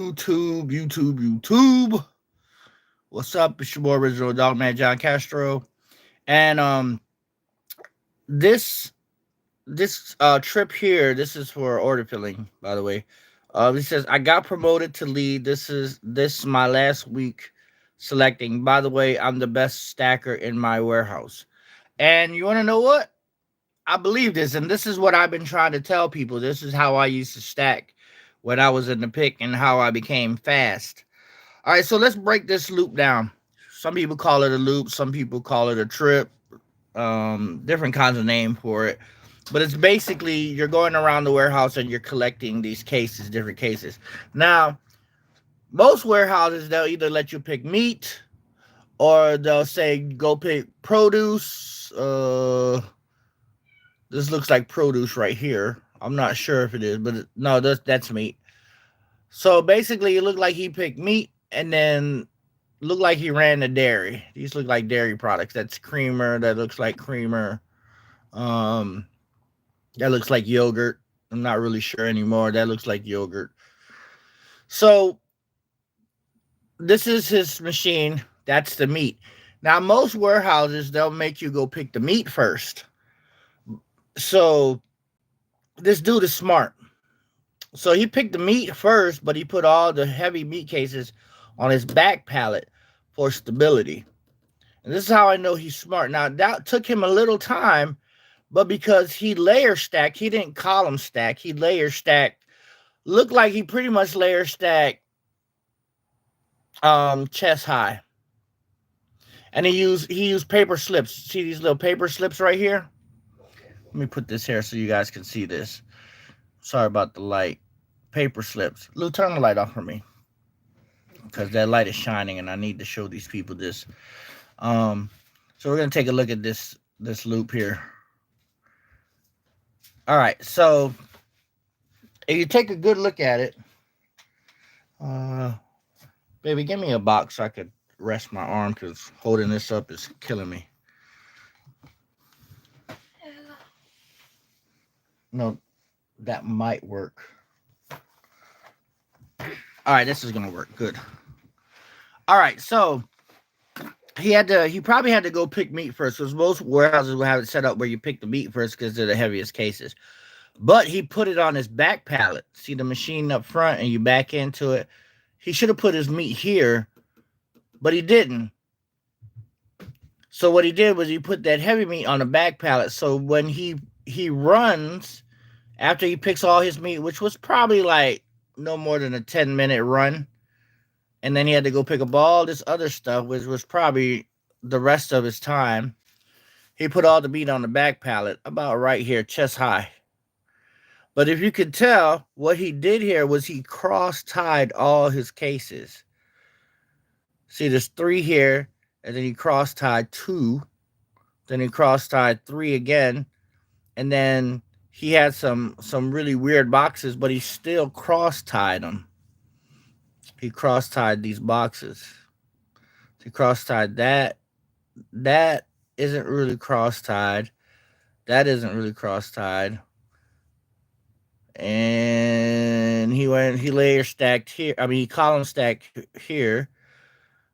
YouTube. What's up? It's your boy Original Dogman John Castro. And this this trip here, this is for order filling, by the way. It says I got promoted to lead. This my last week selecting. By the way, I'm the best stacker in my warehouse. And you wanna know what? I believe this, and this is what I've been trying to tell people. This is how I used to stack when I was in the pick and how I became fast. All right, so let's break this loop down. Some people call it a loop, some people call it a trip, different kinds of name for it. But it's basically you're going around the warehouse and you're collecting these cases, different cases. Now, most warehouses they'll either let you pick meat or they'll say go pick produce. This looks like produce right here. I'm not sure if it is, but no, that's meat. So basically, it looked like he picked meat and then looked like he ran the dairy. These look like dairy products. That's creamer. That looks like creamer. Um, that looks like yogurt. I'm not really sure anymore. That looks like yogurt. So this is his machine. That's the meat. Now most warehouses they'll make you go pick the meat first. So this dude is smart. So he picked the meat first, but he put all the heavy meat cases on his back pallet for stability. And this is how I know he's smart. Now that took him a little time, but because he layer stacked, he didn't column stack. He layer stacked. Looked like he pretty much layer stacked chest high. And he used paper slips. See these little paper slips right here? Let me put this here so you guys can see this. Sorry about the light. Paper slips. Lou, turn the light off for me. Because that light is shining and I need to show these people this. So we're gonna take a look at this loop here. Alright, so if you take a good look at it, baby, give me a box so I could rest my arm because holding this up is killing me. No, that might work. All right, this is gonna work good. All right, so he probably had to go pick meat first because most warehouses will have it set up where you pick the meat first because they're the heaviest cases. But he put it on his back pallet. See the machine up front, and you back into it. He should have put his meat here, but he didn't. So what he did was he put that heavy meat on the back pallet. So when he runs after he picks all his meat, which was probably like no more than a 10-minute run, and then he had to go pick up all this other stuff, which was probably the rest of his time. He put all the meat on the back pallet, about right here, chest high. But if you could tell, what he did here was he cross-tied all his cases. See, there's 3 here, and then he cross-tied 2. Then he cross-tied 3 again, and then he had some really weird boxes, but he still cross-tied them. He cross-tied these boxes. He cross-tied that. That isn't really cross-tied. That isn't really cross-tied. And he layer stacked here. I mean, he column stacked here,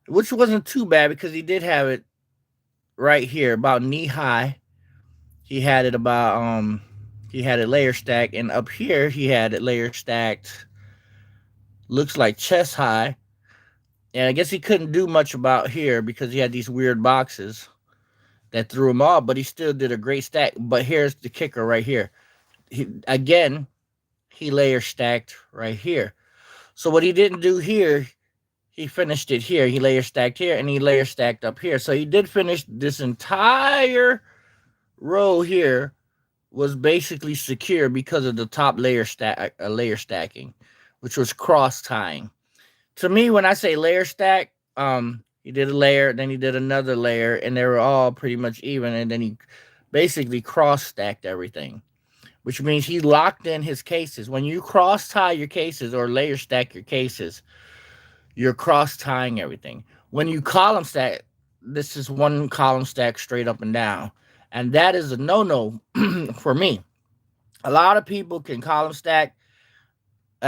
which wasn't too bad because he did have it right here, about knee high. He had it about he had it layer stacked, and up here he had it layer stacked. Looks like chest high, and I guess he couldn't do much about here because he had these weird boxes that threw him off. But he still did a great stack. But here's the kicker right here. He layer stacked right here. So what he didn't do here, he finished it here. He layer stacked here and he layer stacked up here. So he did finish this entire row here was basically secure because of the top layer stacking, which was cross tying. To me, when I say layer stack, he did a layer, then he did another layer, and they were all pretty much even, and then he basically cross stacked everything, which means he locked in his cases. When you cross tie your cases or layer stack your cases, you're cross tying everything. When you column stack, this is one column stack straight up and down. And that is a no-no for me. A lot of people can column stack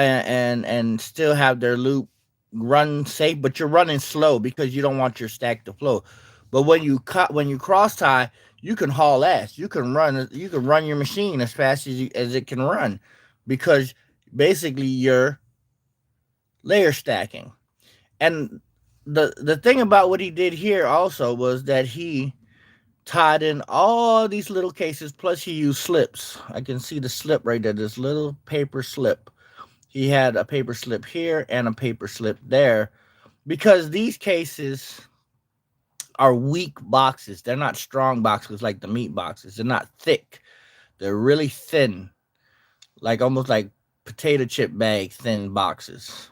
and still have their loop run safe, but you're running slow because you don't want your stack to flow. But when you cross tie, you can haul ass. You can run your machine as fast as it can run, because basically you're layer stacking. And the thing about what he did here also was that he tied in all these little cases, plus he used slips. I can see the slip right there, this little paper slip. He had a paper slip here and a paper slip there, because these cases are weak boxes. They're not strong boxes like the meat boxes. They're not thick. They're really thin, like almost like potato chip bag thin boxes.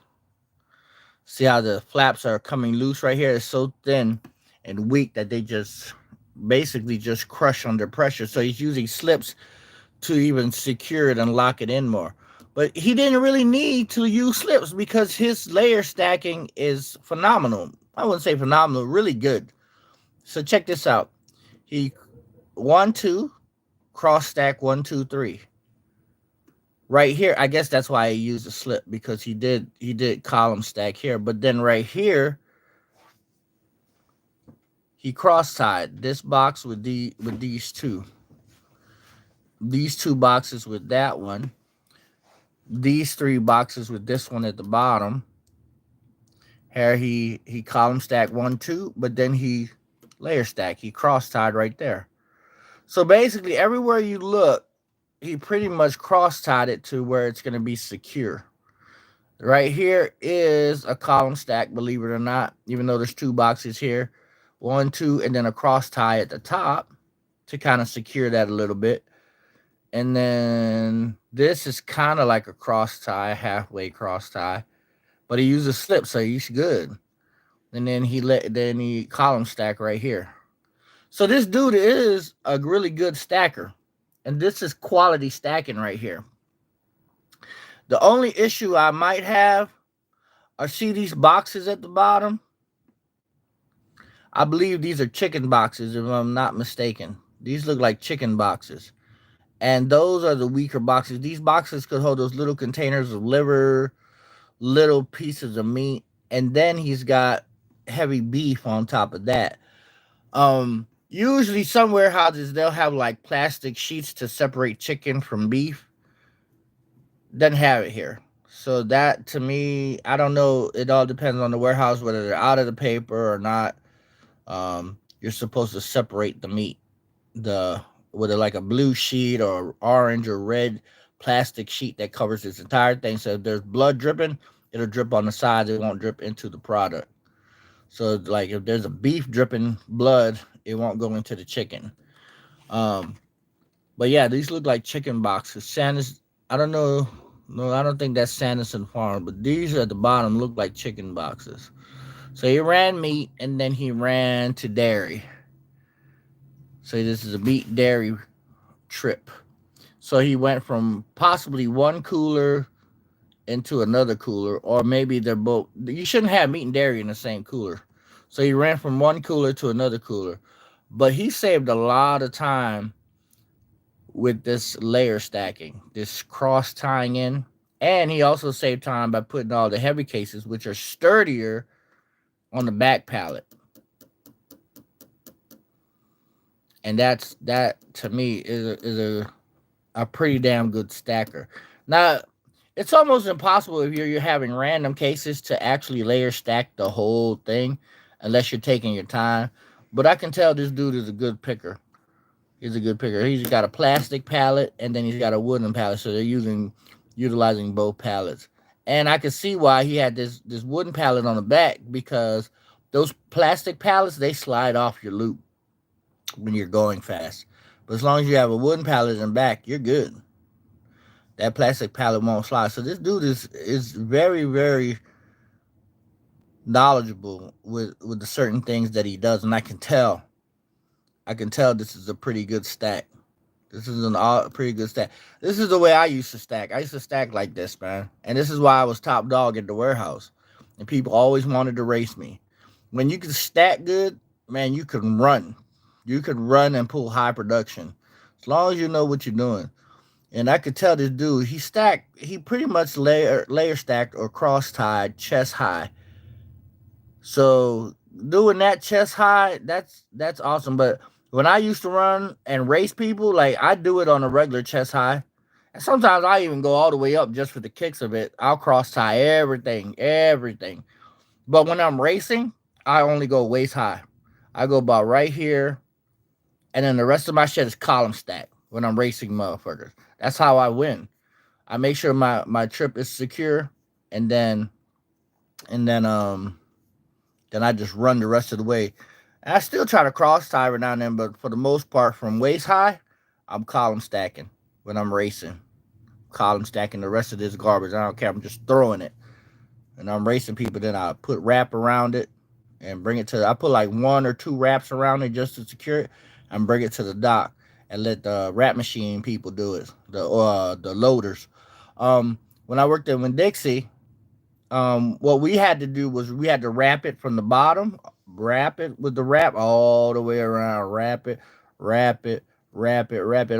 See how the flaps are coming loose right here? It's so thin and weak that they just basically just crush under pressure. So he's using slips to even secure it and lock it in more. But he didn't really need to use slips because his layer stacking is phenomenal. I wouldn't say phenomenal, really good. So check this out. He 1, 2, cross stack 1, 2, 3. Right here, I guess that's why I used a slip, because he did column stack here. But then right here, he cross tied this box with these two boxes with that one, these 3 boxes with this one at the bottom. Here he column stack 1, 2, but then he layer stack. He cross tied right there. So basically, everywhere you look, he pretty much cross tied it to where it's going to be secure. Right here is a column stack, believe it or not, even though there's 2 boxes here, 1, 2, and then a cross tie at the top to kind of secure that a little bit. And then this is kind of like a cross tie, halfway cross tie, but he used a slip, so he's good. And then he column stack right here. So this dude is a really good stacker, and this is quality stacking right here. The only issue I might have are, see these boxes at the bottom? I believe these are chicken boxes, if I'm not mistaken. These look like chicken boxes. And those are the weaker boxes. These boxes could hold those little containers of liver, little pieces of meat, and then he's got heavy beef on top of that. Usually some warehouses, they'll have like plastic sheets to separate chicken from beef. Doesn't have it here. So that, to me, I don't know. It all depends on the warehouse, whether they're out of the paper or not. You're supposed to separate the meat, whether like a blue sheet or orange or red plastic sheet that covers this entire thing. So if there's blood dripping, it'll drip on the sides. It won't drip into the product. So like if there's a beef dripping blood, it won't go into the chicken. But yeah, these look like chicken boxes. Sanderson, I don't know. No, I don't think that's Sanderson Farm, but these at the bottom look like chicken boxes. So he ran meat, and then he ran to dairy. So this is a meat dairy trip. So he went from possibly one cooler into another cooler, or maybe they're both. You shouldn't have meat and dairy in the same cooler. So he ran from one cooler to another cooler. But he saved a lot of time with this layer stacking, this cross tying in. And he also saved time by putting all the heavy cases, which are sturdier, on the back pallet. And that to me is a pretty damn good stacker. Now, it's almost impossible if you're having random cases to actually layer stack the whole thing, unless you're taking your time. But I can tell this dude is a good picker. He's a good picker. He's got a plastic pallet, and then he's got a wooden pallet. So they're utilizing both pallets. And I can see why he had this wooden pallet on the back, because those plastic pallets, they slide off your loop when you're going fast. But as long as you have a wooden pallet in the back, you're good. That plastic pallet won't slide. So this dude is very, very knowledgeable with the certain things that he does, and I can tell this is a pretty good stack. This is a pretty good stack. This is the way I used to stack. I used to stack like this, man. And this is why I was top dog at the warehouse. And people always wanted to race me. When you can stack good, man, you can run. You can run and pull high production. As long as you know what you're doing. And I could tell this dude, he pretty much layer stacked or cross tied chest high. So doing that chest high, that's awesome. But when I used to run and race people, like I do it on a regular chest high. And sometimes I even go all the way up just for the kicks of it. I'll cross tie everything. But when I'm racing, I only go waist high. I go about right here, and then the rest of my shit is column stack when I'm racing motherfuckers. That's how I win. I make sure my trip is secure, and and then um then I just run the rest of the way. And I still try to cross tie every now and then, but for the most part, from waist high, I'm column stacking when I'm racing. Column stacking the rest of this garbage. I don't care. I'm just throwing it, and I'm racing people. Then I put wrap around it and bring it to. I put like one or two wraps around it just to secure it, and bring it to the dock and let the wrap machine people do it. The loaders. When I worked at Winn Dixie, what we had to do was we had to wrap it from the bottom, wrap it with the wrap all the way around, wrap it, wrap it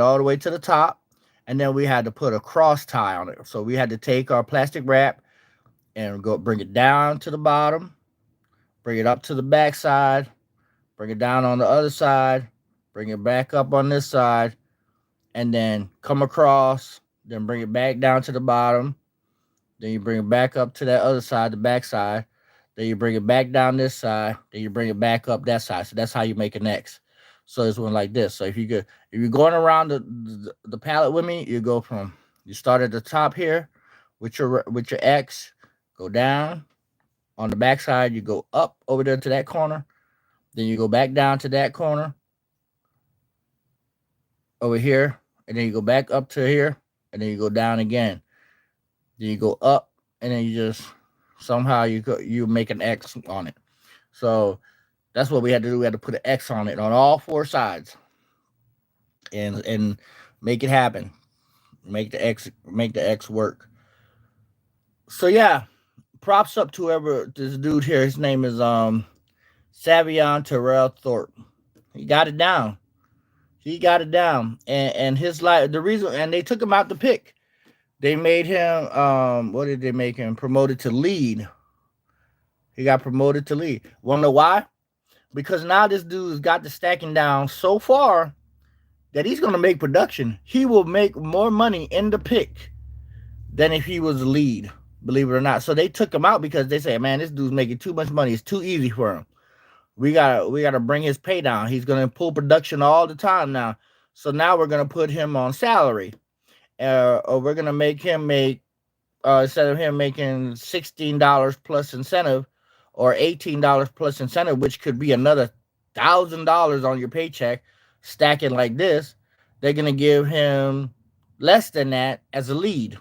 all the way to the top, and then we had to put a cross tie on it. So we had to take our plastic wrap and go bring it down to the bottom, bring it up to the back side, bring it down on the other side, bring it back up on this side, and then come across, then bring it back down to the bottom. Then you bring it back up to that other side, the back side. Then you bring it back down this side. Then you bring it back up that side. So that's how you make an X. So it's one like this. So if you're going around the pallet with me, you start at the top here with your X, go down on the back side. You go up over there to that corner. Then you go back down to that corner over here, and then you go back up to here, and then you go down again. Then you go up, and then you just somehow you make an X on it. So that's what we had to do. We had to put an X on it on all four sides, and make it happen. Make the X work. So yeah, props up to whoever this dude here. His name is Savion Terrell Thorpe. He got it down. And his life. The reason, and they took him out the pick. They made him, what did they make him? Promoted to lead. He got promoted to lead. Wanna know why? Because now this dude's got the stacking down so far that he's going to make production. He will make more money in the pick than if he was lead, believe it or not. So they took him out because they said, man, this dude's making too much money. It's too easy for him. We gotta bring his pay down. He's going to pull production all the time now. So now we're going to put him on salary. Or we're gonna make him make instead of him making $16 plus incentive or $18 plus incentive, which could be another $1,000 on your paycheck, stacking like this, they're gonna give him less than that as a lead.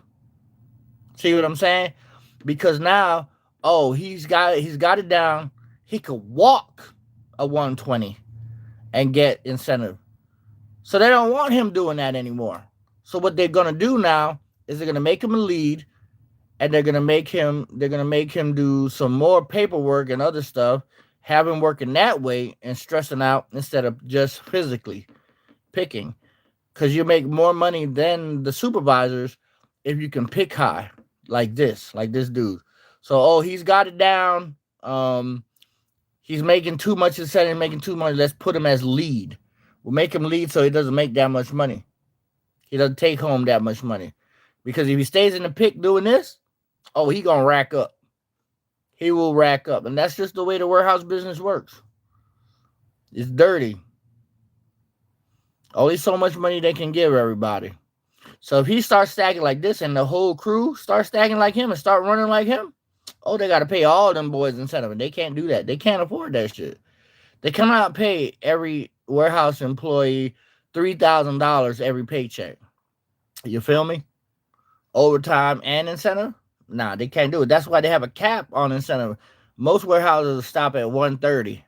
See what I'm saying? Because now, he's got it down. He could walk a 120 and get incentive. So they don't want him doing that anymore. So what they're gonna do now is they're gonna make him a lead, and they're gonna make him do some more paperwork and other stuff, have him working that way and stressing out instead of just physically picking. Because you make more money than the supervisors if you can pick high like this dude. So he's got it down. He's making too much instead making too much. Let's put him as lead. We'll make him lead so he doesn't make that much money. He doesn't take home that much money. Because if he stays in the pick doing this, he gonna rack up. He will rack up. And that's just the way the warehouse business works. It's dirty. Only so much money they can give everybody. So if he starts stacking like this and the whole crew starts stacking like him and start running like him, they got to pay all them boys incentive. And they can't do that. They can't afford that shit. They cannot pay every warehouse employee $3,000 every paycheck. You feel me? Overtime and incentive? Nah, they can't do it. That's why they have a cap on incentive. Most warehouses stop at 130.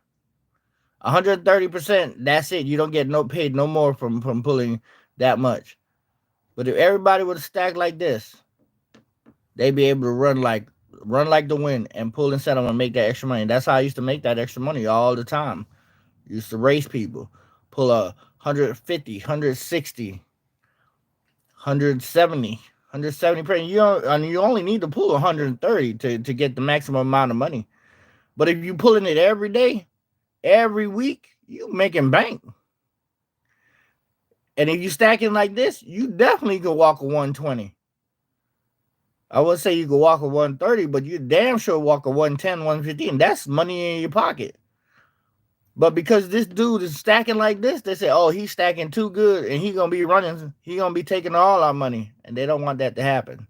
130%, that's it. You don't get paid no more from pulling that much. But if everybody would stack like this, they'd be able to run like the wind and pull incentive and make that extra money. That's how I used to make that extra money all the time. Used to race people, pull a 150, 160, 170 170%. You only need to pull 130 to get the maximum amount of money. But if you pulling it every day, every week, you making bank. And if you stacking like this, you definitely can walk a 120. I would say you can walk a 130, but you damn sure walk a 110, 115. That's money in your pocket. But because this dude is stacking like this, they say, oh, he's stacking too good and he's going to be running. He's going to be taking all our money. And they don't want that to happen.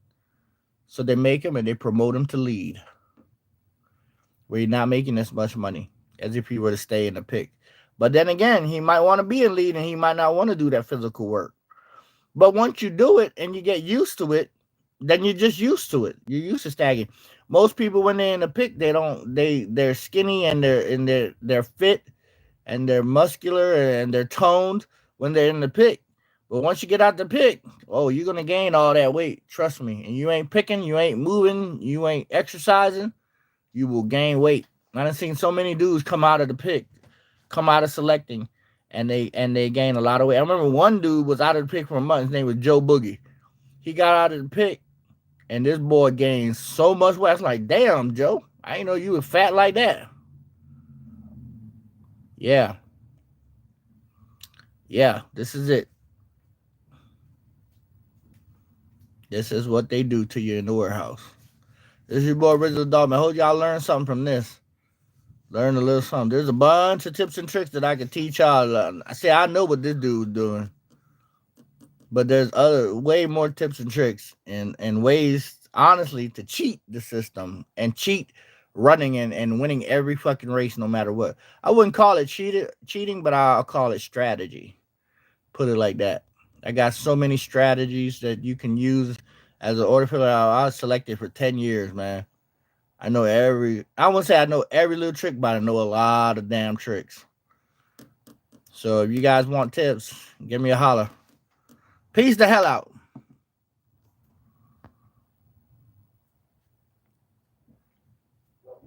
So they make him and they promote him to lead, where you're not making as much money as if he were to stay in the pick. But then again, he might want to be in lead and he might not want to do that physical work. But once you do it and you get used to it, then you're just used to it. You're used to stacking. Most people, when they're in the pick, they're skinny and they're fit and they're muscular and they're toned when they're in the pick. But once you get out the pick, oh, you're gonna gain all that weight. Trust me. And you ain't picking, you ain't moving, you ain't exercising, you will gain weight. I've seen so many dudes come out of the pick, come out of selecting, and they gain a lot of weight. I remember one dude was out of the pick for a month. His name was Joe Boogie. He got out of the pick, and this boy gained so much weight. I was like, damn, Joe, I didn't know you were fat like that. Yeah. Yeah, this is it. This is what they do to you in the warehouse. This is your boy, Original Dog, man. I hope y'all learned something from this. Learn a little something. There's a bunch of tips and tricks that I can teach y'all. I say I know what this dude's doing, but there's way more tips and tricks and ways, honestly, to cheat the system and cheat running and winning every fucking race no matter what. I wouldn't call it cheating, but I'll call it strategy. Put it like that. I got so many strategies that you can use as an order filler. I selected for 10 years, man. I know I won't say I know every little trick, but I know a lot of damn tricks. So if you guys want tips, give me a holler. Peace the hell out.